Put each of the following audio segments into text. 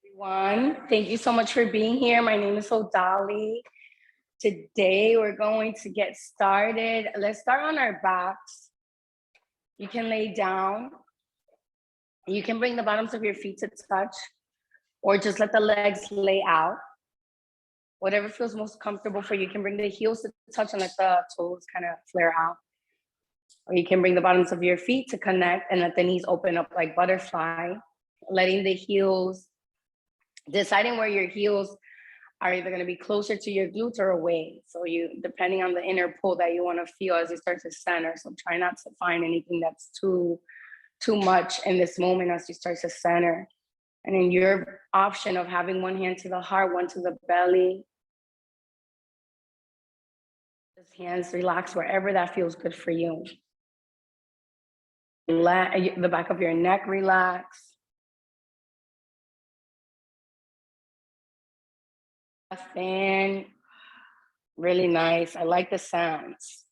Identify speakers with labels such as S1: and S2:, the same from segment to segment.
S1: Everyone. Thank you so much for being here. My name is Odaly. Today we're going to get started. Let's start on our backs. You can lay down. You can bring the bottoms of your feet to touch, or just let the legs lay out. Whatever feels most comfortable for you. You can bring the heels to touch and let the toes kind of flare out. Or you can bring the bottoms of your feet to connect and let the knees open up like butterfly, letting the heels, deciding where your heels are either going to be closer to your glutes or away. So you, depending on the inner pull that you want to feel as you start to center. So try not to find anything that's too much in this moment as you start to center. And then your option of having one hand to the heart, one to the belly. Just hands relax wherever that feels good for you. Let the back of your neck relax. In, really nice. I like the sounds.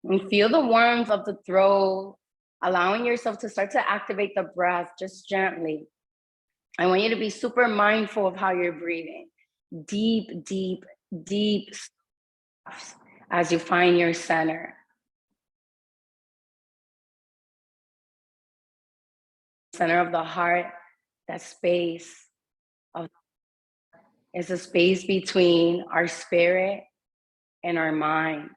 S1: And feel the warmth of the throat, allowing yourself to start to activate the breath just gently. I want you to be super mindful of how you're breathing. Deep, deep, deep as you find your center. Center of the heart, that space is a space between our spirit and our mind.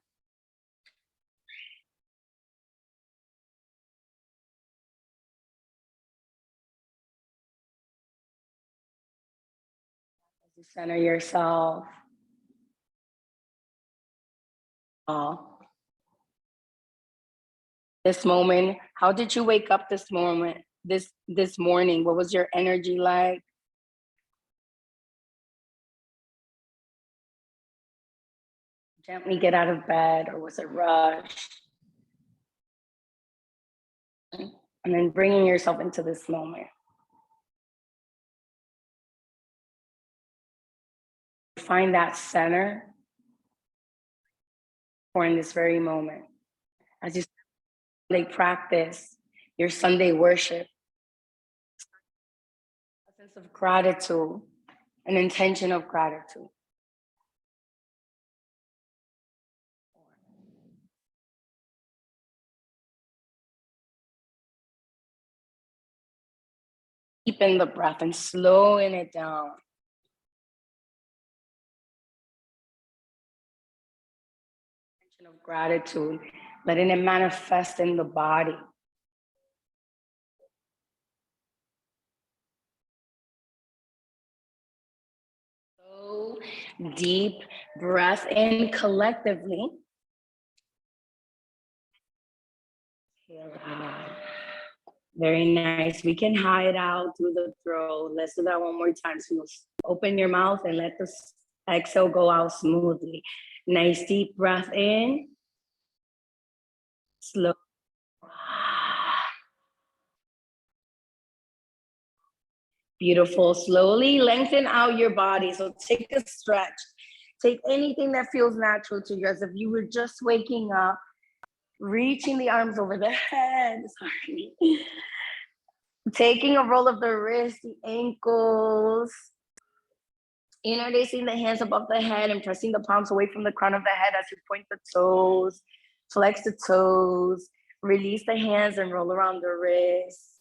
S1: As you center yourself. This moment, how did you wake up this morning? What was your energy like? Gently get out of bed, or was it rushed? And then bringing yourself into this moment. Find that center or in this very moment. As you practice your Sunday worship, a sense of gratitude, an intention of gratitude. Deepen the breath and slowing it down. Intention of gratitude, letting it manifest in the body. So deep breath in collectively. Very nice. We can hide out through the throat. Let's do that one more time. So open your mouth and let the exhale go out smoothly. Nice deep breath in. Slow. Beautiful. Slowly lengthen out your body. So take a stretch. Take anything that feels natural to you, as if you were just waking up, reaching the arms over the head. Sorry. Taking a roll of the wrist, the ankles. Interlacing the hands above the head and pressing the palms away from the crown of the head as you point the toes. Flex the toes. Release the hands and roll around the wrists.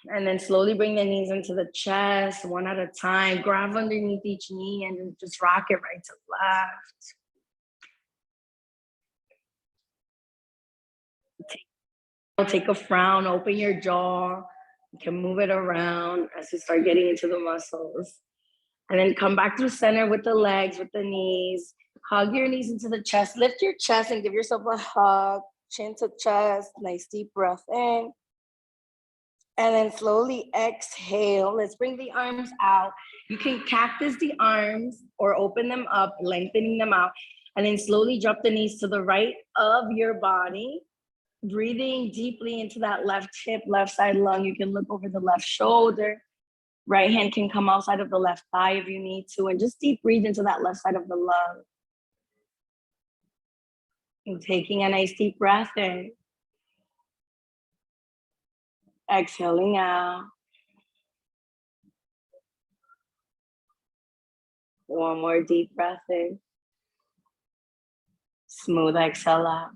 S1: And then slowly bring the knees into the chest, one at a time. Grab underneath each knee and just rock it right to left. Take a frown, open your jaw. You can move it around as you start getting into the muscles. And then come back to center with the legs, with the knees. Hug your knees into the chest. Lift your chest and give yourself a hug. Chin to chest. Nice deep breath in. And then slowly exhale. Let's bring the arms out. You can cactus the arms or open them up, lengthening them out. And then slowly drop the knees to the right of your body. Breathing deeply into that left hip, left side lung. You can look over the left shoulder. Right hand can come outside of the left thigh if you need to. And just deep breathe into that left side of the lung. And taking a nice deep breath in. Exhaling out. One more deep breath in. Smooth exhale out.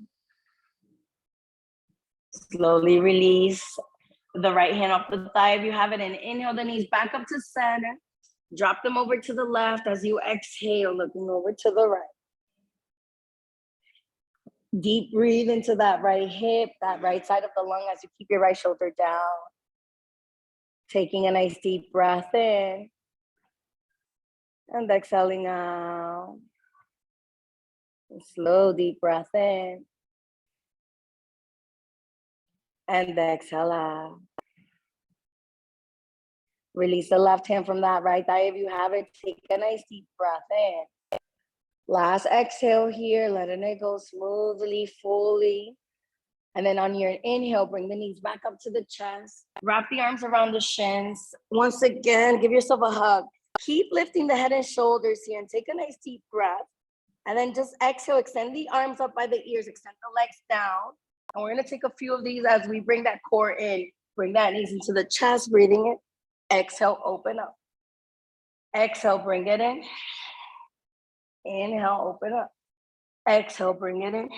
S1: Slowly release the right hand off the thigh if you have it, and inhale the knees back up to center. Drop them over to the left as you exhale, looking over to the right. Deep breathe into that right hip, that right side of the lung as you keep your right shoulder down. Taking a nice deep breath in and exhaling out. Slow deep breath in and exhale out. Release the left hand from that right thigh if you have it. Take a nice deep breath in. Last exhale here, letting it go smoothly, fully. And then on your inhale, bring the knees back up to the chest. Wrap the arms around the shins. Once again, give yourself a hug. Keep lifting the head and shoulders here and take a nice deep breath. And then just exhale, extend the arms up by the ears, extend the legs down. And we're gonna take a few of these as we bring that core in. Bring that knees into the chest, breathing it. Exhale, open up. Exhale, bring it in. Inhale, open up. Exhale, bring it in.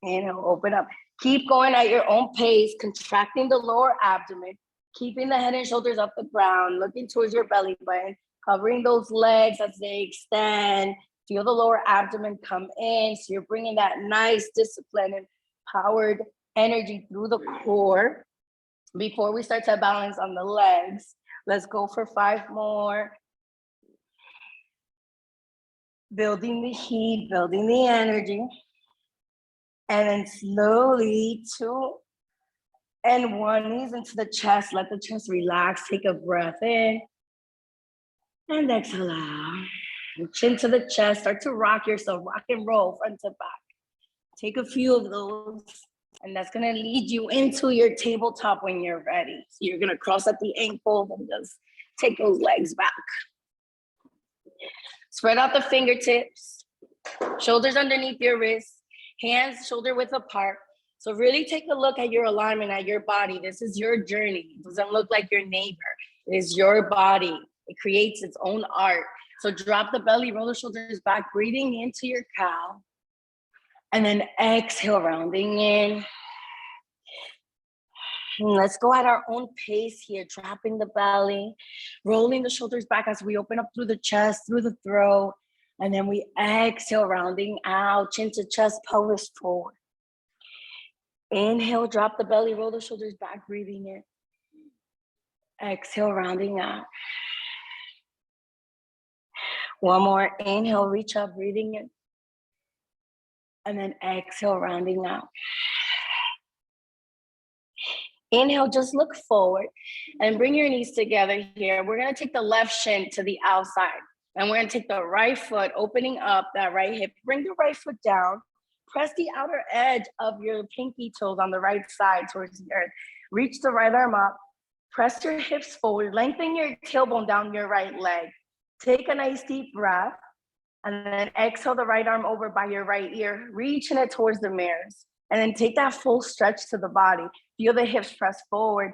S1: Inhale, open up. Keep going at your own pace, contracting the lower abdomen, keeping the head and shoulders off the ground, looking towards your belly button, covering those legs as they extend. Feel the lower abdomen come in. So you're bringing that nice discipline and powered energy through the core. Before we start to balance on the legs, let's go for 5 more. Building the heat, building the energy. And then slowly 2 and 1, knees into the chest. Let the chest relax. Take a breath in and exhale out. Chin to the chest. Start to rock yourself. Rock and roll front to back. Take a few of those. And that's going to lead you into your tabletop when you're ready. So you're going to cross at the ankles and just take those legs back. Spread out the fingertips. Shoulders underneath your wrists. Hands shoulder width apart. So really take a look at your alignment, at your body. This is your journey. It doesn't look like your neighbor. It is your body. It creates its own art. So drop the belly, roll the shoulders back, breathing into your cow. And then exhale, rounding in. And let's go at our own pace here, dropping the belly, rolling the shoulders back as we open up through the chest, through the throat. And then we exhale, rounding out, chin to chest, pelvis forward. Inhale, drop the belly, roll the shoulders back, breathing in. Exhale, rounding out. One more, inhale, reach up, breathing in. And then exhale, rounding out. Inhale, just look forward and bring your knees together here. We're gonna take the left shin to the outside. And we're gonna take the right foot, opening up that right hip. Bring the right foot down. Press the outer edge of your pinky toes on the right side towards the earth. Reach the right arm up. Press your hips forward. Lengthen your tailbone down your right leg. Take a nice deep breath. And then exhale the right arm over by your right ear, reaching it towards the mirrors. And then take that full stretch to the body. Feel the hips press forward.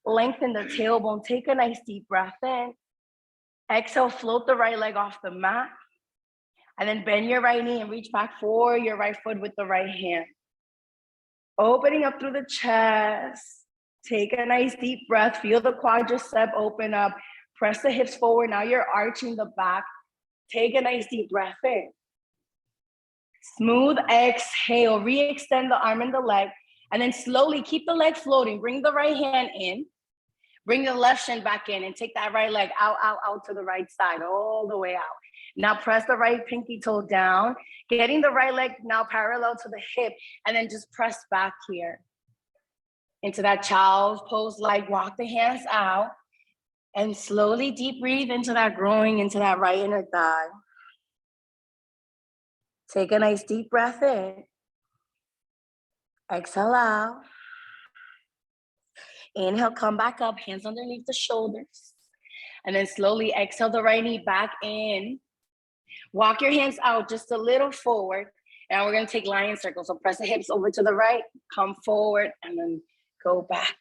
S1: Lengthen the tailbone. Take a nice deep breath in. Exhale, float the right leg off the mat. And then bend your right knee and reach back for your right foot with the right hand. Opening up through the chest. Take a nice deep breath. Feel the quadricep open up. Press the hips forward. Now you're arching the back. Take a nice deep breath in. Smooth exhale. Re-extend the arm and the leg. And then slowly keep the leg floating. Bring the right hand in. Bring the left shin back in and take that right leg out, out, out to the right side, all the way out. Now press the right pinky toe down, getting the right leg now parallel to the hip, and then just press back here into that child's pose, like walk the hands out and slowly deep breathe into that growing into that right inner thigh. Take a nice deep breath in. Exhale out. Inhale, come back up, hands underneath the shoulders. And then slowly exhale the right knee back in. Walk your hands out just a little forward. And we're gonna take lion circle. So press the hips over to the right, come forward, and then go back.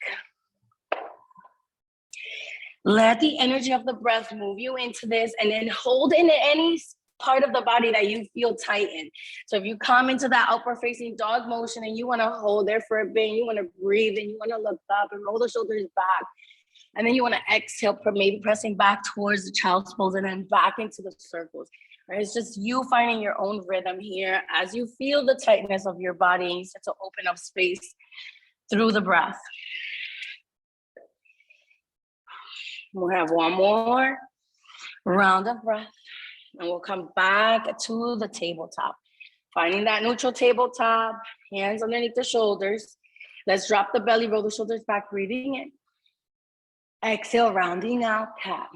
S1: Let the energy of the breath move you into this, and then hold in any part of the body that you feel tighten. So if you come into that upward facing dog motion and you want to hold there for a bit, you want to breathe and you want to look up and roll the shoulders back, and then you want to exhale, maybe pressing back towards the child's pose and then back into the circles. Right? It's just you finding your own rhythm here as you feel the tightness of your body and you start to open up space through the breath. We'll have one more round of breath, and we'll come back to the tabletop. Finding that neutral tabletop, hands underneath the shoulders. Let's drop the belly, roll the shoulders back, breathing in. Exhale, rounding out, cat.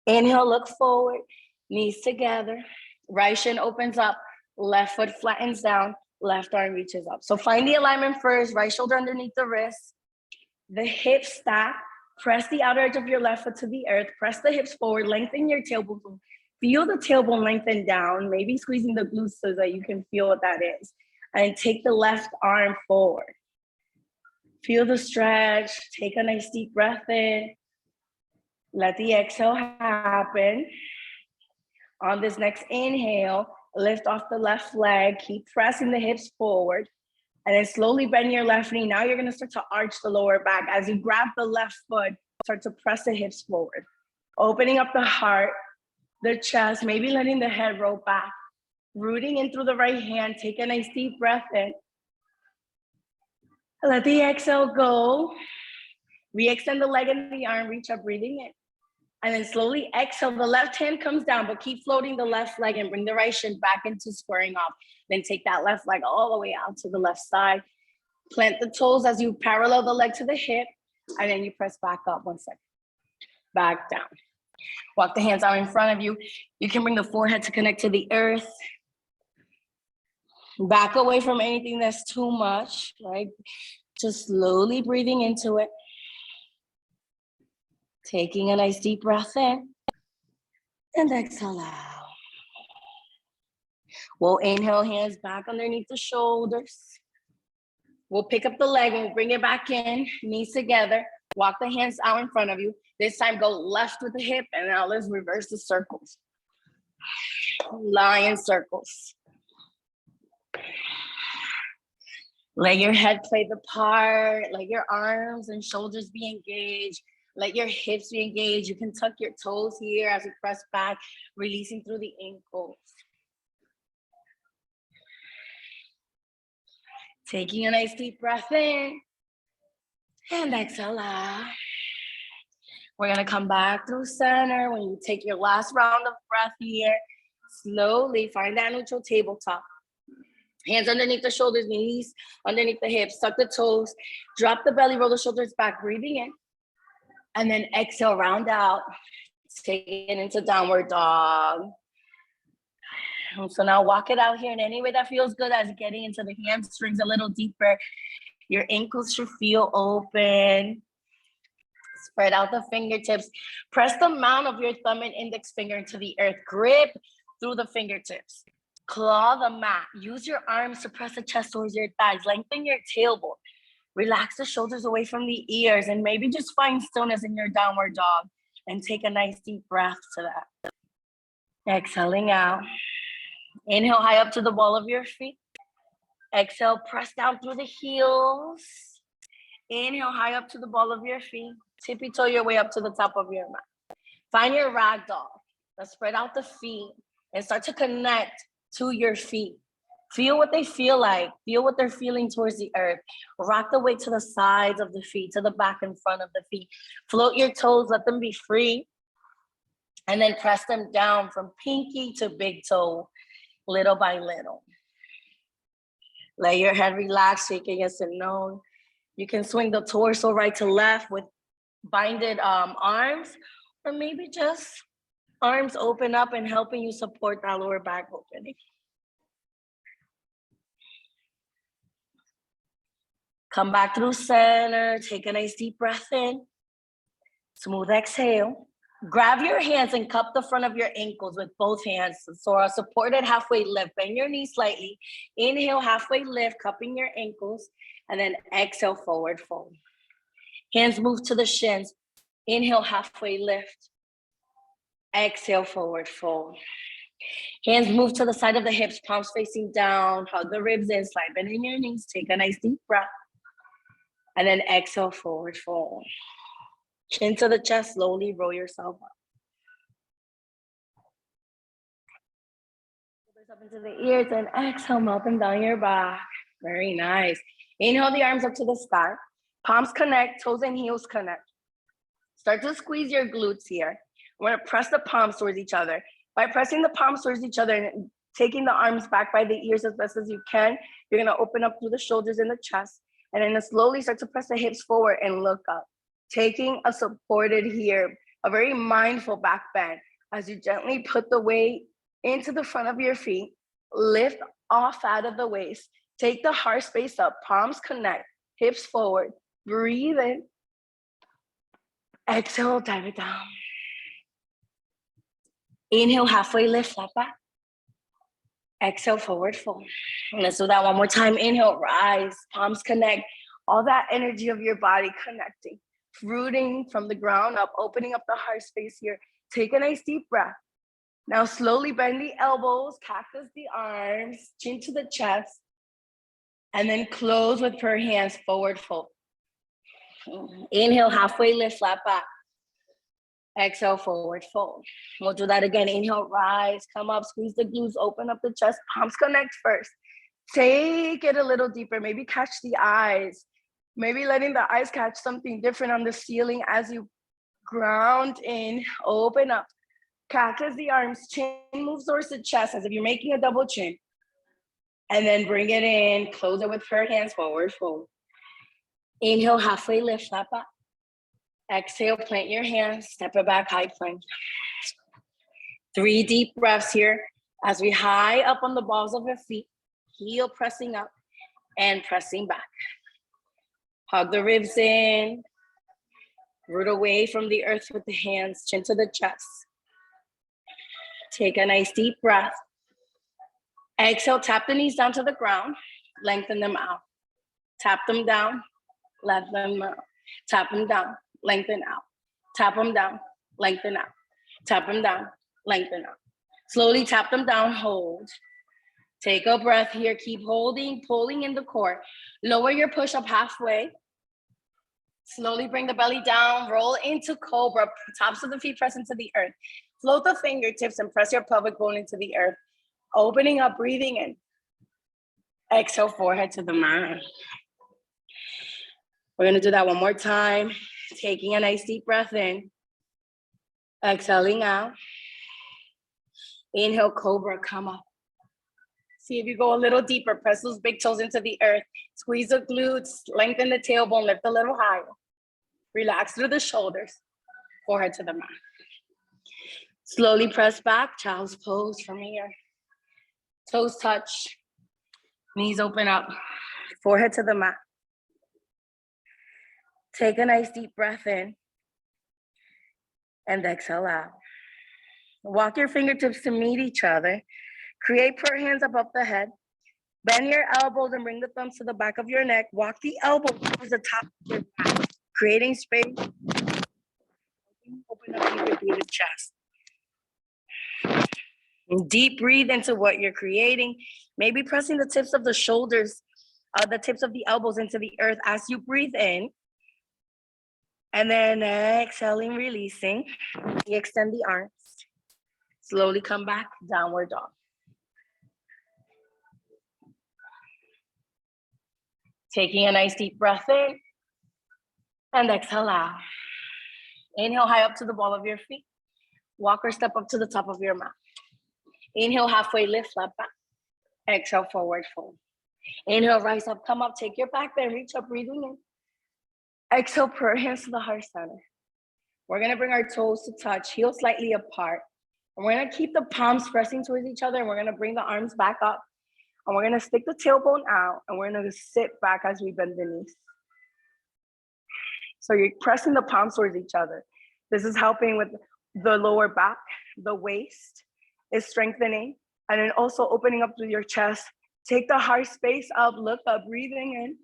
S1: Inhale, look forward, knees together. Right shin opens up, left foot flattens down, left arm reaches up. So find the alignment first, right shoulder underneath the wrist. The hips stack. Press the outer edge of your left foot to the earth. Press the hips forward, lengthen your tailbone. Feel the tailbone lengthen down, maybe squeezing the glutes so that you can feel what that is. And take the left arm forward. Feel the stretch. Take a nice deep breath in. Let the exhale happen. On this next inhale, lift off the left leg. Keep pressing the hips forward. And then slowly bend your left knee. Now you're gonna start to arch the lower back. As you grab the left foot, start to press the hips forward. Opening up the heart, the chest, maybe letting the head roll back. Rooting in through the right hand. Take a nice deep breath in. Let the exhale go. Re-extend the leg and the arm, reach up, breathing in. And then slowly exhale, the left hand comes down, but keep floating the left leg and bring the right shin back into squaring off. Then take that left leg all the way out to the left side. Plant the toes as you parallel the leg to the hip, and then you press back up 1 second. Back down. Walk the hands out in front of you. You can bring the forehead to connect to the earth. Back away from anything that's too much, right? Just slowly breathing into it. Taking a nice deep breath in and exhale out. We'll inhale, hands back underneath the shoulders. We'll pick up the leg and we'll bring it back in, knees together. Walk the hands out in front of you. This time go left with the hip, and now let's reverse the circles. Lion circles. Let your head play the part. Let your arms and shoulders be engaged. Let your hips be engaged. You can tuck your toes here as you press back, releasing through the ankles. Taking a nice deep breath in and exhale out. We're gonna come back through center. When you take your last round of breath here, slowly find that neutral tabletop. Hands underneath the shoulders, knees underneath the hips, tuck the toes, drop the belly, roll the shoulders back, breathing in. And then exhale, round out, take it into downward dog. So now walk it out here in any way that feels good, as getting into the hamstrings a little deeper. Your ankles should feel open. Spread out the fingertips. Press the mount of your thumb and index finger into the earth. Grip through the fingertips. Claw the mat. Use your arms to press the chest towards your thighs. Lengthen your tailbone. Relax the shoulders away from the ears, and maybe just find stillness in your downward dog and take a nice deep breath to that. Exhaling out. Inhale high up to the ball of your feet. Exhale, press down through the heels. Inhale high up to the ball of your feet. Tippy toe your way up to the top of your mat. Find your ragdoll. Let's spread out the feet and start to connect to your feet. Feel what they feel like. Feel what they're feeling towards the earth. Rock the weight to the sides of the feet, to the back and front of the feet. Float your toes, let them be free. And then press them down from pinky to big toe, little by little. Let your head relax, shaking yes and no. You can swing the torso right to left with binded arms, or maybe just arms open up and helping you support that lower back opening. Come back through center, take a nice deep breath in. Smooth exhale. Grab your hands and cup the front of your ankles with both hands. So a supported halfway lift. Bend your knees slightly. Inhale, halfway lift, cupping your ankles. And then exhale, forward fold. Hands move to the shins. Inhale, halfway lift. Exhale, forward fold. Hands move to the side of the hips, palms facing down. Hug the ribs in, slide bend in your knees. Take a nice deep breath. And then exhale, forward fold. Chin to the chest, slowly roll yourself up. Up into the ears and exhale, melt them down your back. Very nice. Inhale the arms up to the sky. Palms connect, toes and heels connect. Start to squeeze your glutes here. We're gonna press the palms towards each other. By pressing the palms towards each other and taking the arms back by the ears as best as you can, you're gonna open up through the shoulders and the chest. And then slowly start to press the hips forward and look up. Taking a supported here, a very mindful back bend as you gently put the weight into the front of your feet, lift off out of the waist, take the heart space up, palms connect, hips forward, breathe in, exhale, dive it down. Inhale, halfway lift, flat back. Exhale, forward fold. And let's do that one more time. Inhale, rise, palms connect, all that energy of your body connecting, rooting from the ground up, opening up the heart space here. Take a nice deep breath. Now slowly bend the elbows, cactus the arms, chin to the chest, and then close with prayer hands, forward fold. Inhale, halfway lift, flat back. Exhale, forward fold. We'll do that again. Inhale, rise, come up, squeeze the glutes, open up the chest, palms connect first. Take it a little deeper, maybe catch the eyes, maybe letting the eyes catch something different on the ceiling as you ground in, open up. Cactus the arms, chin moves towards the chest as if you're making a double chin. And then bring it in, close it with prayer hands, forward fold. Inhale, halfway lift, flat back. Exhale, plant your hands, step it back, high plank. 3 deep breaths here as we high up on the balls of your feet, heel pressing up and pressing back. Hug the ribs in, root away from the earth with the hands, chin to the chest. Take a nice deep breath. Exhale, tap the knees down to the ground, lengthen them out. Tap them down, let them out. Tap them down, lengthen out. Tap them down, lengthen out. Tap them down, lengthen out. Slowly tap them down, hold. Take a breath here, keep holding, pulling in the core. Lower your push-up halfway. Slowly bring the belly down, roll into cobra, tops of the feet press into the earth. Float the fingertips and press your pelvic bone into the earth. Opening up, breathing in. Exhale, forehead to the mat. We're gonna do that one more time. Taking a nice deep breath in. Exhaling out. Inhale, cobra, come up. See if you go a little deeper, press those big toes into the earth. Squeeze the glutes, lengthen the tailbone, lift a little higher. Relax through the shoulders, forehead to the mat. Slowly press back, child's pose from here. Toes touch, knees open up, forehead to the mat. Take a nice deep breath in and exhale out. Walk your fingertips to meet each other. Create prayer hands above the head. Bend your elbows and bring the thumbs to the back of your neck. Walk the elbows towards the top of your back, creating space. Open up your repeated chest. And deep breathe into what you're creating. Maybe pressing the tips of the shoulders, the tips of the elbows into the earth as you breathe in. And then exhaling, releasing. You extend the arms. Slowly come back, downward dog. Taking a nice deep breath in and exhale out. Inhale high up to the ball of your feet. Walk or step up to the top of your mat. Inhale, halfway lift, flat back. Exhale, forward fold. Inhale, rise up, come up, take your back bend, reach up, breathing in. Exhale, prayer hands to the heart center. We're gonna bring our toes to touch, heels slightly apart. And we're gonna keep the palms pressing towards each other, and we're gonna bring the arms back up. And we're gonna stick the tailbone out, and we're gonna sit back as we bend the knees. So you're pressing the palms towards each other. This is helping with the lower back, the waist is strengthening, and then also opening up through your chest. Take the heart space up, look up, breathing in.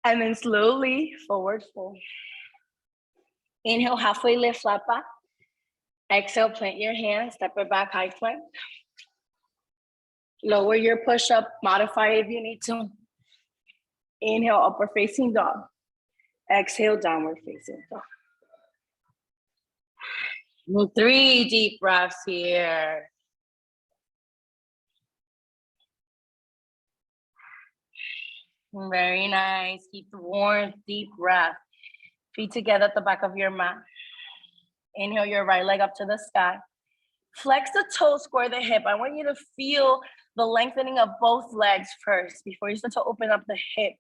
S1: And then slowly forward fold. Inhale, halfway lift, flat back. Exhale, plant your hands, step it back, high plank. Lower your push-up, modify if you need to. Inhale, upward facing dog. Exhale, downward facing dog. 3 deep breaths here. Very nice. Keep the warm, deep breath. Feet together at the back of your mat. Inhale your right leg up to the sky. Flex the toes, square the hip. I want you to feel the lengthening of both legs first before you start to open up the hip.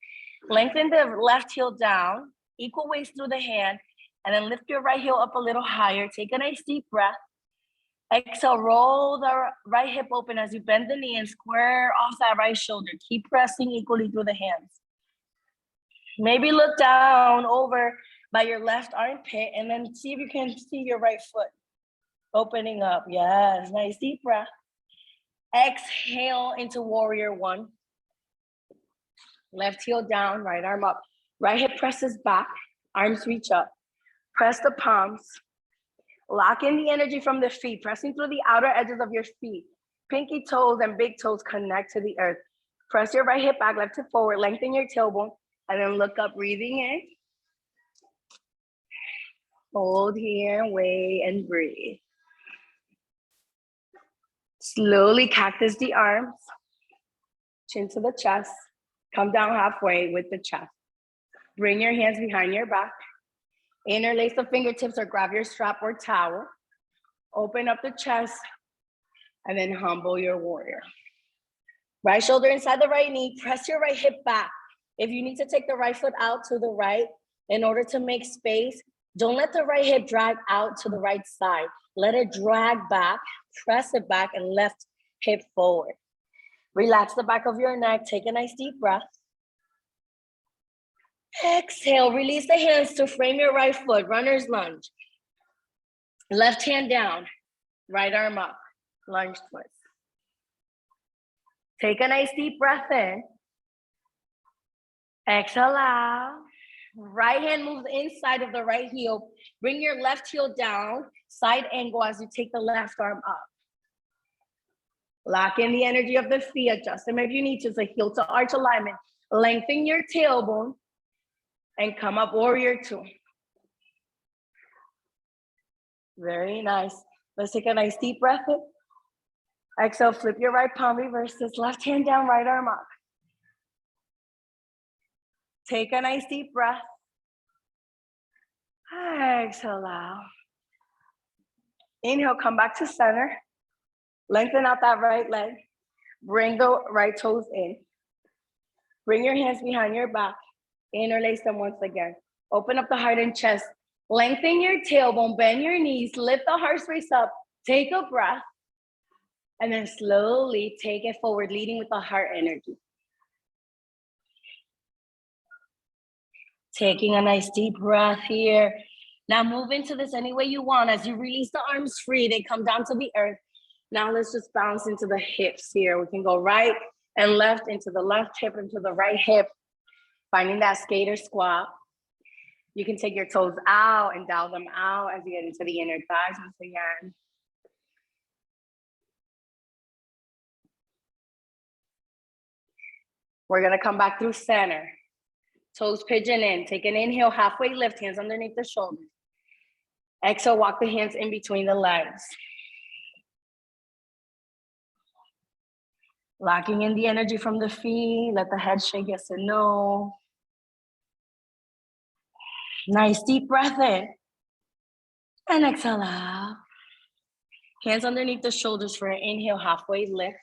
S1: Lengthen the left heel down, equal ways through the hand, and then lift your right heel up a little higher. Take a nice deep breath. Exhale, roll the right hip open as you bend the knee and square off that right shoulder. Keep pressing equally through the hands. Maybe look down over by your left armpit and then see if you can see your right foot opening up. Yes, nice deep breath. Exhale into warrior one. Left heel down, right arm up. Right hip presses back, arms reach up. Press the palms. Lock in the energy from the feet, pressing through the outer edges of your feet. Pinky toes and big toes connect to the earth. Press your right hip back, left hip forward, lengthen your tailbone, and then look up, breathing in. Hold here, wait, and breathe. Slowly cactus the arms, chin to the chest. Come down halfway with the chest. Bring your hands behind your back. Interlace the fingertips or grab your strap or towel. Open up the chest and then humble your warrior. Right shoulder inside the right knee. Press your right hip back. If you need to take the right foot out to the right in order to make space, don't let the right hip drag out to the right side. Let it drag back, press it back, and left hip forward. Relax the back of your neck. Take a nice deep breath. Exhale, release the hands to frame your right foot, runner's lunge. Left hand down, right arm up, lunge twist. Take a nice deep breath in. Exhale out. Right hand moves inside of the right heel. Bring your left heel down, side angle as you take the left arm up. Lock in the energy of the feet, adjust them if you need to, so heel to arch alignment. Lengthen your tailbone and come up, warrior two. Very nice. Let's take a nice deep breath in. Exhale, flip your right palm, reverse this. Left hand down, right arm up. Take a nice deep breath. Exhale out. Inhale, come back to center. Lengthen out that right leg. Bring the right toes in. Bring your hands behind your back. Interlace them once again. Open up the heart and chest. Lengthen your tailbone, bend your knees, lift the heart space up. Take a breath. And then slowly take it forward, leading with the heart energy. Taking a nice deep breath here. Now move into this any way you want. As you release the arms free, they come down to the earth. Now let's just bounce into the hips here. We can go right and left, into the left hip, into the right hip. Finding that skater squat. You can take your toes out and dial them out as you get into the inner thighs once again. We're gonna come back through center. Toes pigeon in. Take an inhale, halfway lift, hands underneath the shoulders. Exhale, walk the hands in between the legs. Locking in the energy from the feet. Let the head shake yes and no. Nice deep breath in. And exhale out. Hands underneath the shoulders for an inhale, halfway lift.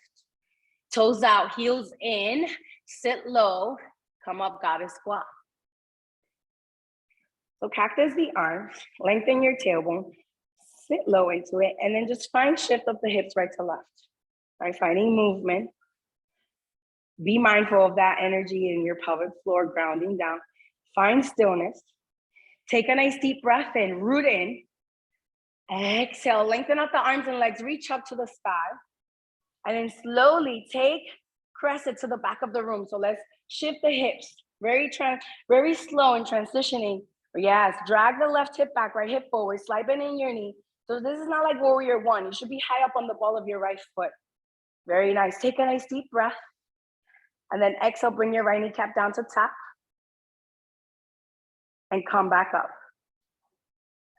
S1: Toes out, heels in. Sit low. Come up, goddess squat. So cactus the arms. Lengthen your tailbone. Sit low into it. And then just find shift of the hips right to left. Right, finding movement. Be mindful of that energy in your pelvic floor, grounding down. Find stillness. Take a nice deep breath in, root in. Exhale, lengthen out the arms and legs, reach up to the sky. And then slowly take crescent to the back of the room. So let's shift the hips. Very slow in transitioning. Yes, drag the left hip back, right hip forward, slide bend in your knee. So this is not like warrior one. You should be high up on the ball of your right foot. Very nice. Take a nice deep breath. And then exhale, bring your right kneecap down to tap. And come back up.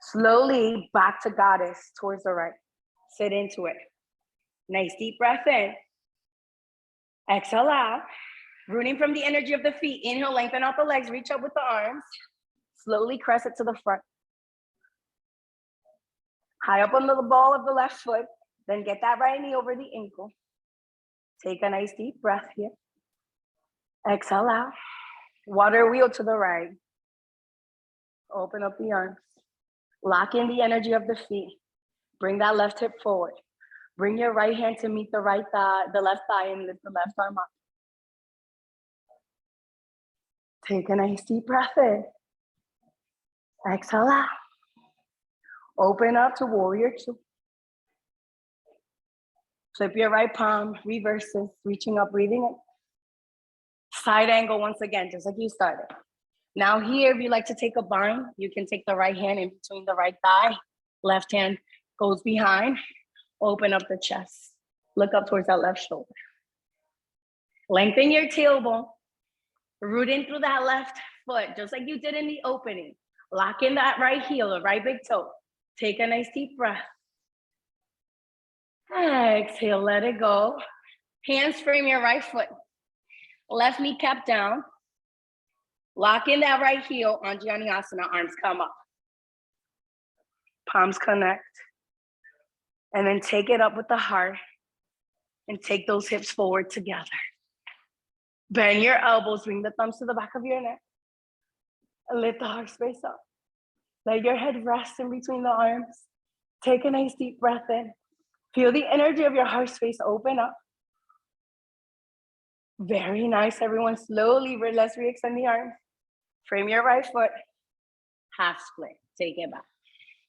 S1: Slowly back to goddess towards the right. Sit into it. Nice deep breath in. Exhale out. Rooting from the energy of the feet. Inhale, lengthen out the legs, reach up with the arms. Slowly press it to the front. High up on the ball of the left foot. Then get that right knee over the ankle. Take a nice deep breath here. Exhale out. Water wheel to the right. Open up the arms. Lock in the energy of the feet. Bring that left hip forward. Bring your right hand to meet the right thigh, the left thigh, and lift the left arm up. Take a nice deep breath in. Exhale out. Open up to warrior two. Flip your right palm, reverses, reaching up, breathing in. Side angle once again, just like you started. Now here, if you like to take a bind, you can take the right hand in between the right thigh. Left hand goes behind. Open up the chest. Look up towards that left shoulder. Lengthen your tailbone. Root in through that left foot, just like you did in the opening. Lock in that right heel, or right big toe. Take a nice deep breath. Exhale, let it go. Hands frame your right foot. Left kneecap down. Lock in that right heel on Jnanasana, arms come up. Palms connect. And then take it up with the heart and take those hips forward together. Bend your elbows, bring the thumbs to the back of your neck. And lift the heart space up. Let your head rest in between the arms. Take a nice deep breath in. Feel the energy of your heart space open up. Very nice, everyone. Slowly, let's re-extend the arms. Frame your right foot. Half split, take it back.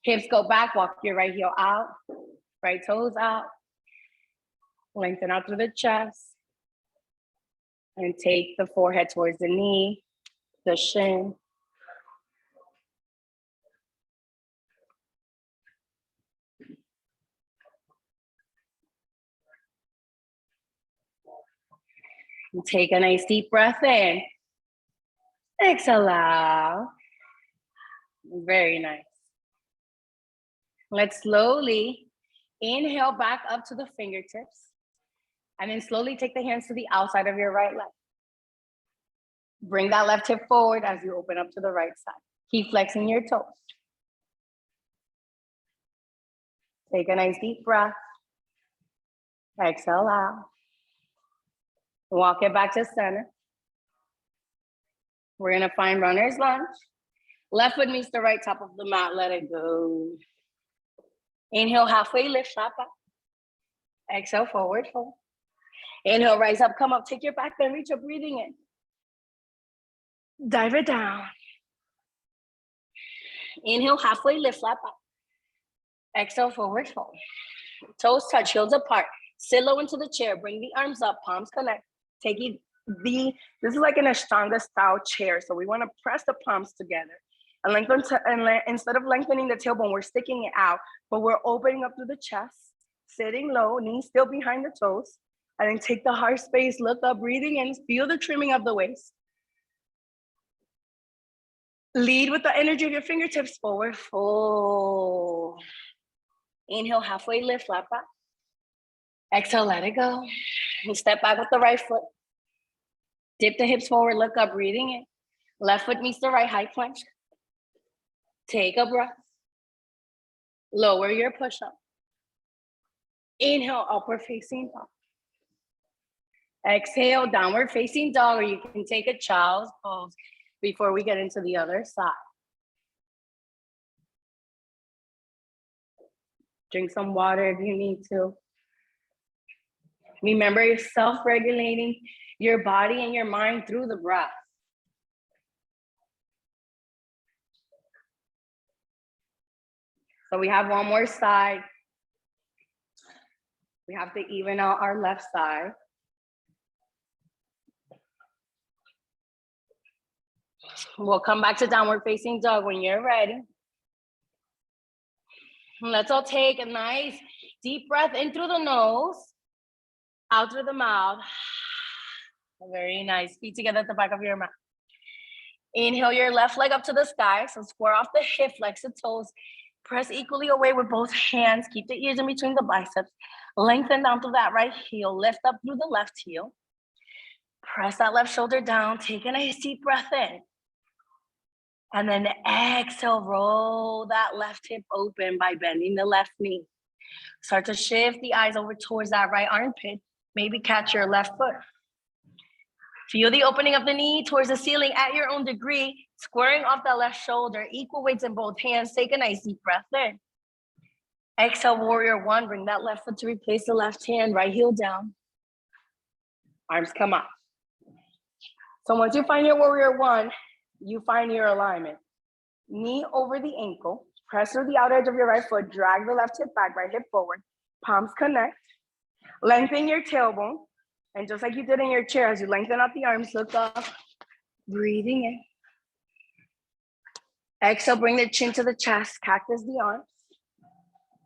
S1: Hips go back, walk your right heel out. Right toes out. Lengthen out through the chest. And take the forehead towards the knee, the shin. And take a nice deep breath in. Exhale out. Very nice. Let's slowly inhale back up to the fingertips. And then slowly take the hands to the outside of your right leg. Bring that left hip forward as you open up to the right side. Keep flexing your toes. Take a nice deep breath. Exhale out. Walk it back to center. We're gonna find runner's lunge. Left foot meets the right top of the mat, let it go. Inhale, halfway lift, flat back. Exhale, forward fold. Inhale, rise up, come up, take your back bend, reach up, breathing in. Dive it down. Inhale, halfway lift, flat back. Exhale, forward fold. Toes touch, heels apart. Sit low into the chair, bring the arms up, palms connect. Take it, this is like an Ashtanga style chair. So we wanna press the palms together. And lengthen instead of lengthening the tailbone, we're sticking it out, but we're opening up through the chest, sitting low, knees still behind the toes. And then take the heart space, look up, breathing in, feel the trimming of the waist. Lead with the energy of your fingertips, forward fold. Inhale, halfway lift, flat back. Exhale, let it go. And step back with the right foot. Dip the hips forward, look up, breathing in. Left foot meets the right, high plank. Take a breath. Lower your push-up. Inhale, upward facing dog. Exhale, downward facing dog, or you can take a child's pose before we get into the other side. Drink some water if you need to. Remember, you're self-regulating your body and your mind through the breath. So we have one more side. We have to even out our left side. We'll come back to downward facing dog when you're ready. Let's all take a nice deep breath in through the nose, out through the mouth. Very nice. Feet together at the back of your mouth. Inhale your left leg up to the sky. So square off the hip, flex the toes. Press equally away with both hands. Keep the ears in between the biceps. Lengthen down through that right heel. Lift up through the left heel. Press that left shoulder down. Take a nice deep breath in. And then exhale, roll that left hip open by bending the left knee. Start to shift the eyes over towards that right armpit. Maybe catch your left foot. Feel the opening of the knee towards the ceiling at your own degree, squaring off that left shoulder, equal weights in both hands. Take a nice deep breath in. Exhale, warrior one. Bring that left foot to replace the left hand, right heel down. Arms come up. So once you find your warrior one, you find your alignment. Knee over the ankle. Press through the outer edge of your right foot. Drag the left hip back, right hip forward. Palms connect. Lengthen your tailbone. And just like you did in your chair, as you lengthen out the arms, look up. Breathing in. Exhale, bring the chin to the chest. Cactus the arms.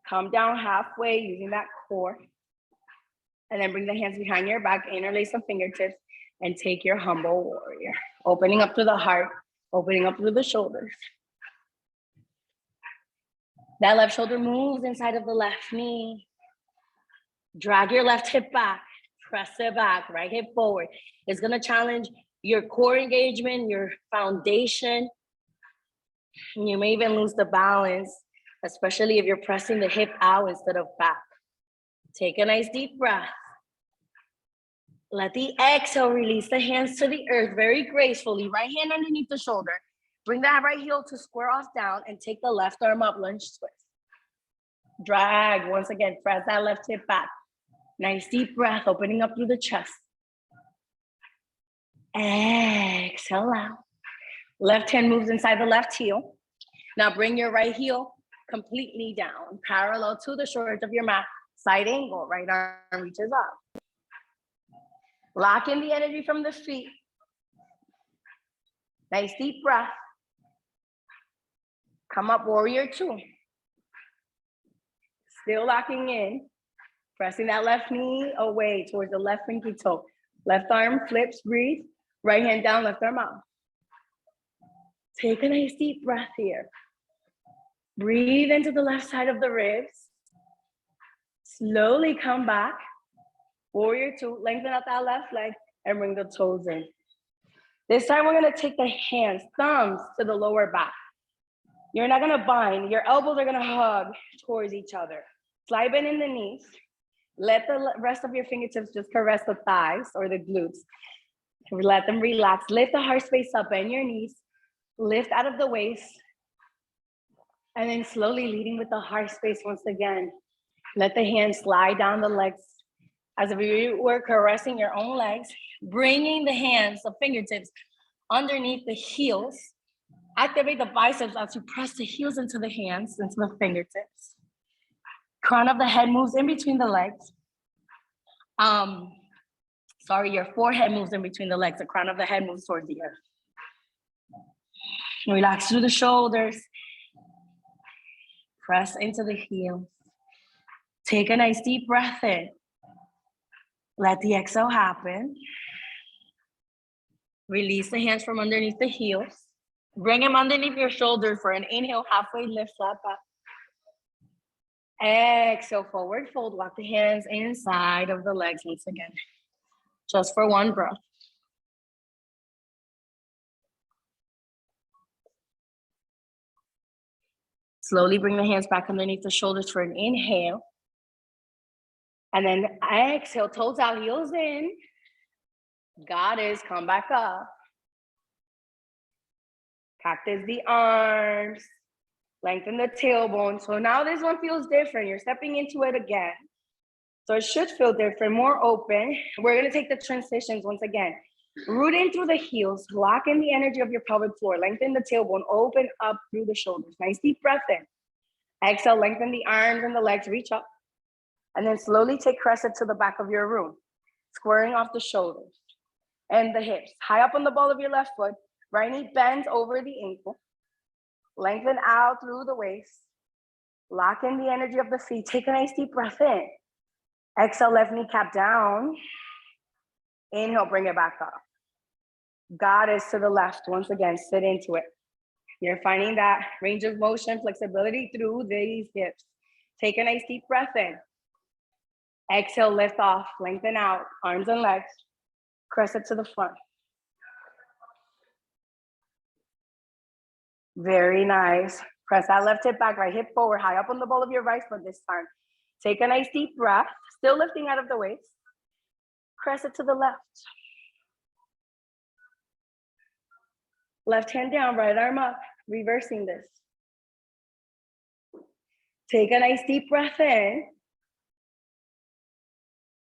S1: Come down halfway using that core. And then bring the hands behind your back. Interlace the fingertips. And take your humble warrior. Opening up through the heart. Opening up through the shoulders. That left shoulder moves inside of the left knee. Drag your left hip back. Press it back. Right hip forward. It's going to challenge your core engagement, your foundation. You may even lose the balance, especially if you're pressing the hip out instead of back. Take a nice deep breath. Let the exhale release the hands to the earth very gracefully. Right hand underneath the shoulder. Bring that right heel to square off down and take the left arm up, lunge twist. Drag, once again, press that left hip back. Nice deep breath, opening up through the chest. Exhale out. Left hand moves inside the left heel. Now bring your right heel completely down, parallel to the shoulders of your mat. Side angle, right arm reaches up. Lock in the energy from the feet. Nice deep breath. Come up, warrior two. Still locking in. Pressing that left knee away towards the left pinky toe. Left arm flips, breathe. Right hand down, left arm out. Take a nice deep breath here. Breathe into the left side of the ribs. Slowly come back. Warrior two, lengthen out that left leg and bring the toes in. This time we're gonna take the hands, thumbs to the lower back. You're not gonna bind, your elbows are gonna hug towards each other. Slide bend in the knees. Let the rest of your fingertips just caress the thighs or the glutes. Let them relax. Lift the heart space up, bend your knees. Lift out of the waist. And then slowly leading with the heart space once again. Let the hands slide down the legs as if you were caressing your own legs. Bringing the hands, the fingertips, underneath the heels. Activate the biceps as you press the heels into the hands, into the fingertips. Crown of the head moves in between the legs. Your forehead moves in between the legs. The crown of the head moves towards the earth. Relax through the shoulders. Press into the heels. Take a nice deep breath in. Let the exhale happen. Release the hands from underneath the heels. Bring them underneath your shoulders for an inhale, halfway lift, flat back. Exhale, forward fold. Walk the hands inside of the legs once again. Just for one breath. Slowly bring the hands back underneath the shoulders for an inhale. And then exhale, toes out, heels in. Goddess, come back up. Cactus the arms. Lengthen the tailbone. So now this one feels different. You're stepping into it again. So it should feel different, more open. We're gonna take the transitions once again. Root in through the heels. Lock in the energy of your pelvic floor. Lengthen the tailbone. Open up through the shoulders. Nice deep breath in. Exhale, lengthen the arms and the legs. Reach up. And then slowly take crescent to the back of your room. Squaring off the shoulders and the hips. High up on the ball of your left foot. Right knee bends over the ankle. Lengthen out through the waist. Lock in the energy of the feet. Take a nice deep breath in. Exhale, left kneecap down. Inhale, bring it back up. Goddess to the left. Once again, sit into it. You're finding that range of motion, flexibility through these hips. Take a nice deep breath in. Exhale, lift off, lengthen out, arms and legs. Crescent to the front. Very nice. Press that left hip back, right hip forward, high up on the ball of your right foot this time. Take a nice deep breath, still lifting out of the waist. Crescent to the left. Left hand down, right arm up, reversing this. Take a nice deep breath in.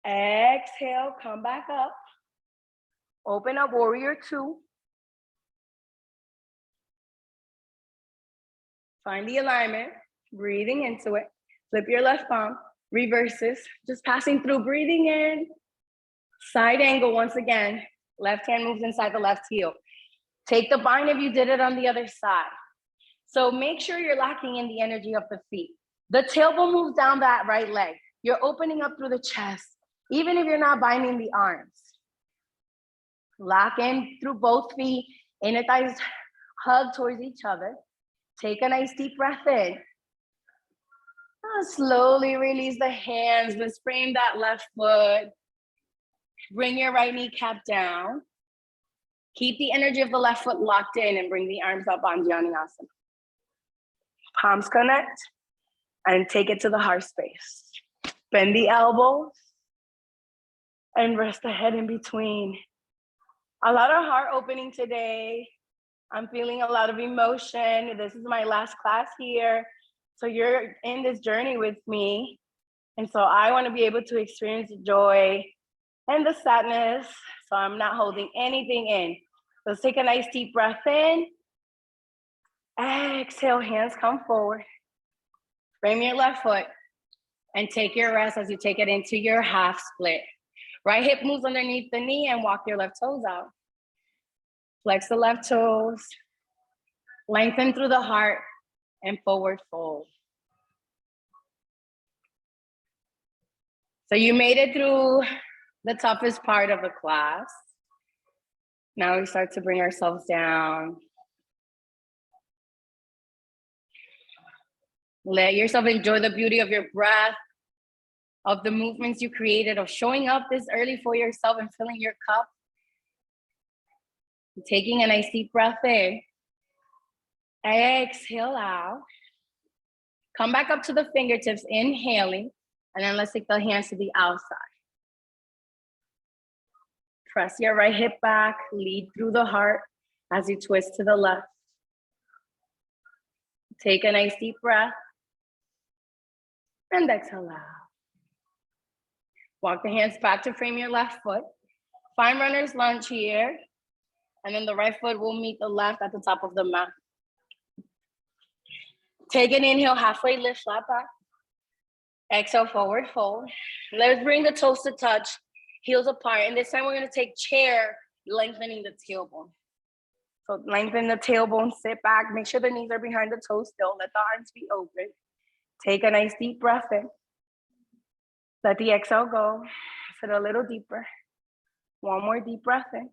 S1: Exhale, come back up. Open up, warrior two. Find the alignment, breathing into it. Flip your left palm, reverses, just passing through, breathing in. Side angle once again. Left hand moves inside the left heel. Take the bind if you did it on the other side. So make sure you're locking in the energy of the feet. The tailbone moves down that right leg. You're opening up through the chest, even if you're not binding the arms. Lock in through both feet. Inner thighs hug towards each other. Take a nice deep breath in. Slowly release the hands. Let's frame that left foot. Bring your right kneecap down. Keep the energy of the left foot locked in and bring the arms up on Dhyana. Palms connect and take it to the heart space. Bend the elbows and rest the head in between. A lot of heart opening today. I'm feeling a lot of emotion. This is my last class here. So you're in this journey with me. And so I want to be able to experience the joy and the sadness. So I'm not holding anything in. Let's take a nice deep breath in. Exhale, hands come forward. Frame your left foot and take your rest as you take it into your half split. Right hip moves underneath the knee and walk your left toes out. Flex the left toes. Lengthen through the heart and forward fold. So you made it through the toughest part of the class. Now we start to bring ourselves down. Let yourself enjoy the beauty of your breath, of the movements you created, of showing up this early for yourself and filling your cup. Taking a nice deep breath in. Exhale out. Come back up to the fingertips, inhaling, and then let's take the hands to the outside. Press your right hip back, lead through the heart as you twist to the left. Take a nice deep breath and exhale out. Walk the hands back to frame your left foot. Find runner's lunge here, and then the right foot will meet the left at the top of the mat. Take an inhale, halfway lift, flat back. Exhale, forward fold. Let's bring the toes to touch, heels apart. And this time we're gonna take chair, lengthening the tailbone. So lengthen the tailbone, sit back, make sure the knees are behind the toes still, let the arms be open. Take a nice deep breath in. Let the exhale go, sit a little deeper. One more deep breath in.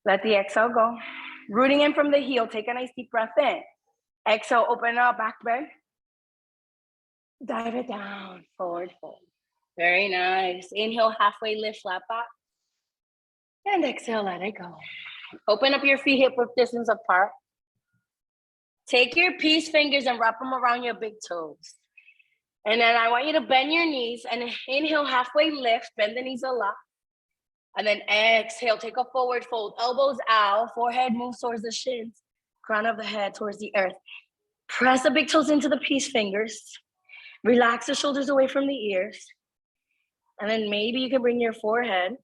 S1: Let the exhale go. Rooting in from the heel, take a nice deep breath in. Exhale, open up, back bend. Dive it down, forward fold. Very nice. Inhale, halfway lift, flat back. And exhale, let it go. Open up your feet hip width distance apart. Take your peace fingers and wrap them around your big toes. And then I want you to bend your knees and inhale, halfway lift, bend the knees a lot. And then exhale, take a forward fold, elbows out, forehead moves towards the shins, crown of the head towards the earth. Press the big toes into the peace fingers. Relax the shoulders away from the ears. And then maybe you can bring your forehead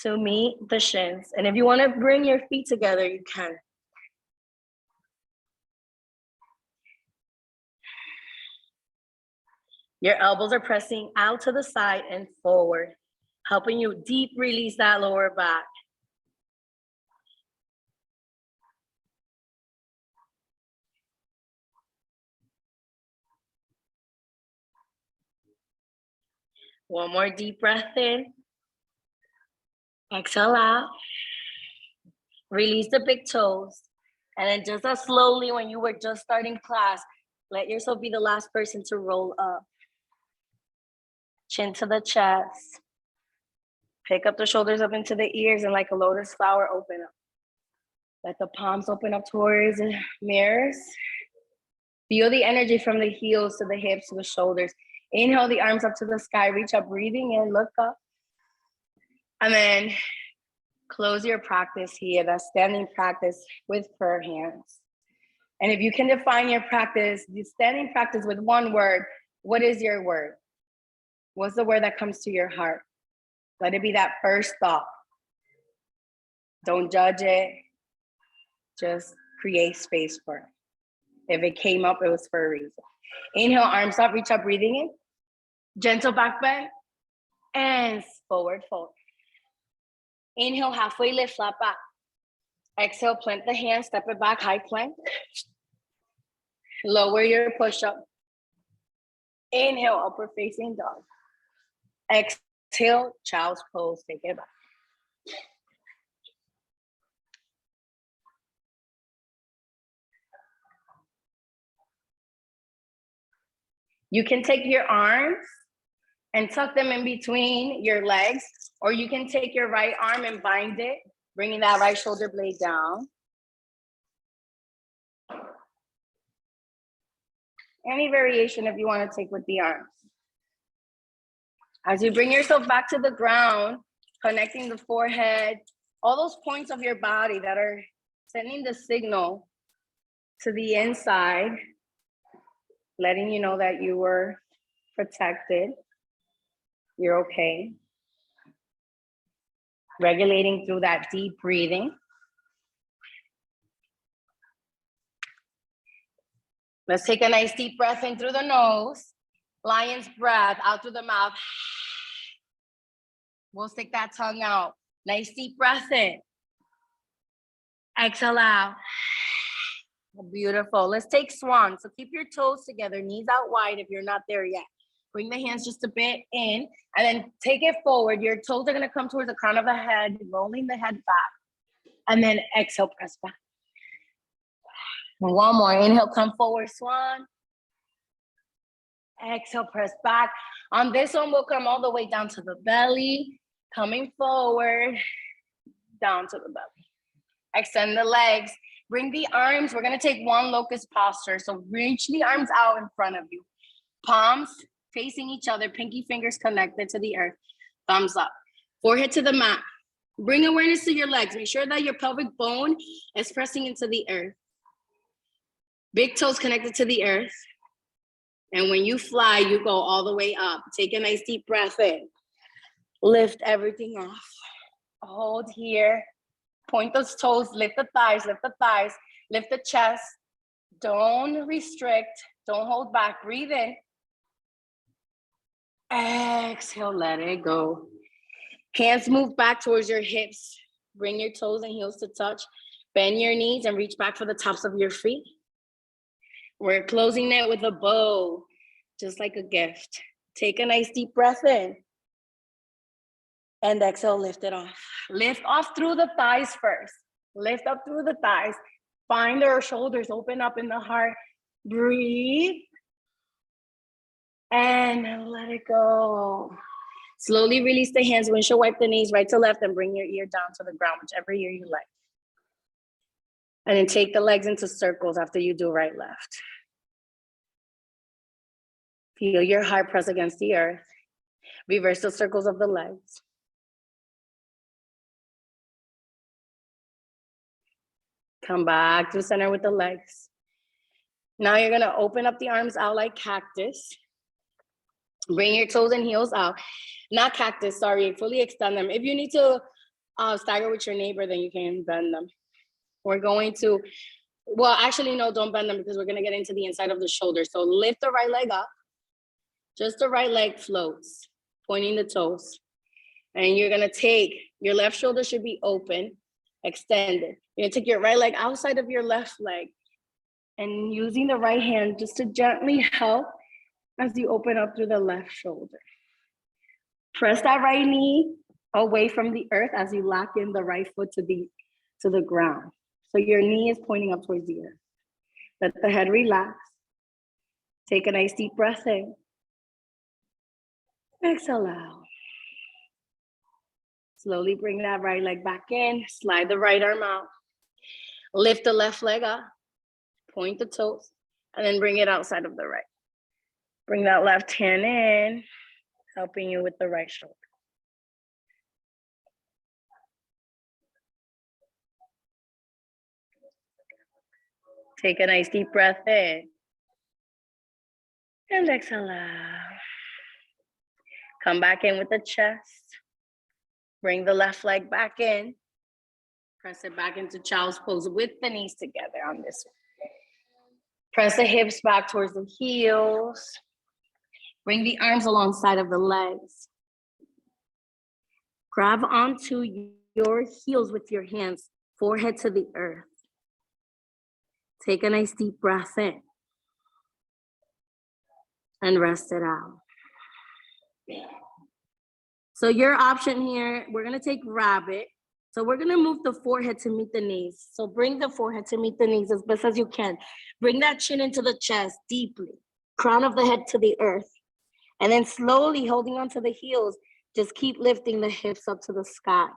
S1: to meet the shins. And if you want to bring your feet together, you can. Your elbows are pressing out to the side and forward, helping you deep release that lower back. One more deep breath in. Exhale out. Release the big toes. And then just as slowly when you were just starting class, let yourself be the last person to roll up. Chin to the chest. Pick up the shoulders up into the ears and like a lotus flower, open up. Let the palms open up towards the mirrors. Feel the energy from the heels to the hips to the shoulders. Inhale the arms up to the sky, reach up, breathing in, look up. And then close your practice here, that standing practice with prayer hands. And if you can define your practice, the standing practice with one word, what is your word? What's the word that comes to your heart? Let it be that first thought. Don't judge it. Just create space for it. If it came up, it was for a reason. Inhale, arms up, reach up, breathing in. Gentle back bend and forward fold. Inhale, halfway lift, flat back. Exhale, plant the hands, step it back, high plank. Lower your push-up. Inhale, upward facing dog. Exhale, child's pose, take it back. You can take your arms and tuck them in between your legs, or you can take your right arm and bind it, bringing that right shoulder blade down. Any variation if you want to take with the arms. As you bring yourself back to the ground, connecting the forehead, all those points of your body that are sending the signal to the inside, letting you know that you were protected, you're okay. Regulating through that deep breathing. Let's take a nice deep breath in through the nose. Lion's breath out through the mouth. We'll stick that tongue out. Nice deep breath in. Exhale out. Beautiful. Let's take swan. So keep your toes together, knees out wide if you're not there yet. Bring the hands just a bit in and then take it forward. Your toes are going to come towards the crown of the head, rolling the head back. And then exhale, press back. One more. Inhale, come forward, swan. Exhale, press back. On this one, we'll come all the way down to the belly, coming forward, down to the belly. Extend the legs. Bring the arms. We're going to take one locust posture. So reach the arms out in front of you. Palms facing each other, pinky fingers connected to the earth. Thumbs up. Forehead to the mat. Bring awareness to your legs. Make sure that your pelvic bone is pressing into the earth. Big toes connected to the earth. And when you fly, you go all the way up. Take a nice deep breath in. Lift everything off. Hold here. Point those toes, lift the thighs, lift the chest. Don't restrict, don't hold back. Breathe in. Exhale, let it go. Hands move back towards your hips. Bring your toes and heels to touch. Bend your knees and reach back for the tops of your feet. We're closing it with a bow, just like a gift. Take a nice deep breath in. And exhale, lift it off. Lift off through the thighs first. Lift up through the thighs. Find our shoulders open up in the heart. Breathe. And let it go. Slowly release the hands. Windshield wipe the knees right to left and bring your ear down to the ground, whichever ear you like. And then take the legs into circles after you do right, left. Feel your heart press against the earth. Reverse the circles of the legs. Come back to center with the legs. Now you're gonna open up the arms out like cactus. Bring your toes and heels out. Not cactus, sorry, fully extend them. If you need to stagger with your neighbor, then you can bend them. We're going to, well, actually, no, don't bend them because we're gonna get into the inside of the shoulder. So lift the right leg up. Just the right leg floats, pointing the toes. And you're gonna take, your left shoulder should be open, extended. You're gonna take your right leg outside of your left leg and using the right hand just to gently help as you open up through the left shoulder. Press that right knee away from the earth as you lock in the right foot to the ground. So your knee is pointing up towards the earth. Let the head relax. Take a nice deep breath in. Exhale out. Slowly bring that right leg back in. Slide the right arm out. Lift the left leg up. Point the toes. And then bring it outside of the right. Bring that left hand in, helping you with the right shoulder. Take a nice deep breath in. And exhale out. Come back in with the chest. Bring the left leg back in. Press it back into child's pose with the knees together on this one. Press the hips back towards the heels. Bring the arms alongside of the legs. Grab onto your heels with your hands, forehead to the earth. Take a nice deep breath in. And rest it out. So your option here, we're gonna take rabbit. So we're gonna move the forehead to meet the knees. So bring the forehead to meet the knees as best as you can. Bring that chin into the chest deeply. Crown of the head to the earth. And then slowly holding onto the heels, just keep lifting the hips up to the sky.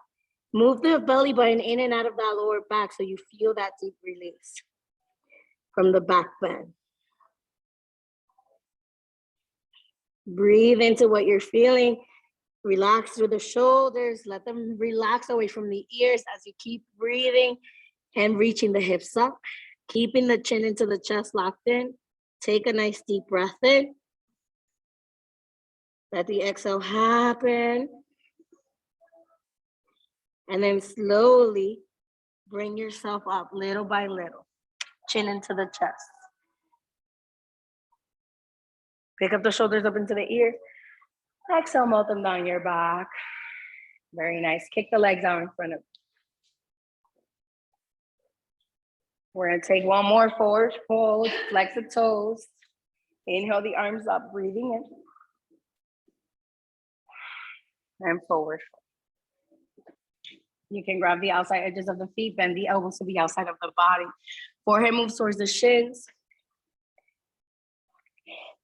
S1: Move the belly button in and out of that lower back so you feel that deep release from the back bend. Breathe into what you're feeling. Relax through the shoulders. Let them relax away from the ears as you keep breathing and reaching the hips up. Keeping the chin into the chest locked in. Take a nice deep breath in. Let the exhale happen. And then slowly bring yourself up little by little. Chin into the chest. Pick up the shoulders up into the ears. Exhale, melt them down your back. Very nice. Kick the legs out in front of you. We're gonna take one more forward fold, flex the toes. Inhale the arms up, breathing in. And forward. You can grab the outside edges of the feet, bend the elbows to the outside of the body. Forehead moves towards the shins.